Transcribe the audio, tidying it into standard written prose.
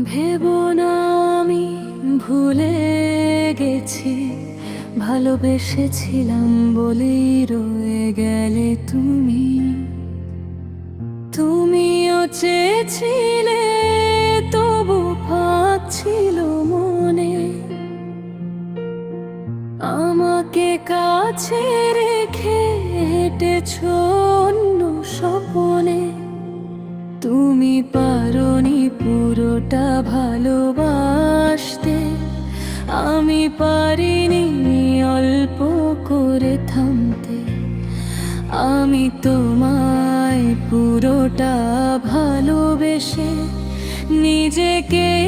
ভেবো না আমি ভুলে গেছি, ভালোবেসেছিলাম বলেই রয়ে গেলে তুমি। তুমিও চেয়েছিলে, তবু ফাঁক ছিল মনে, আমাকে কাছে রেখে হেঁটেছ অন্য স্বপনে। তুমি পারোনি পুরোটা ভালোবাসতে, আমি পারিনি অল্প করে থামতে। আমি তোমায় পুরোটা ভালোবেসে নিজেকেই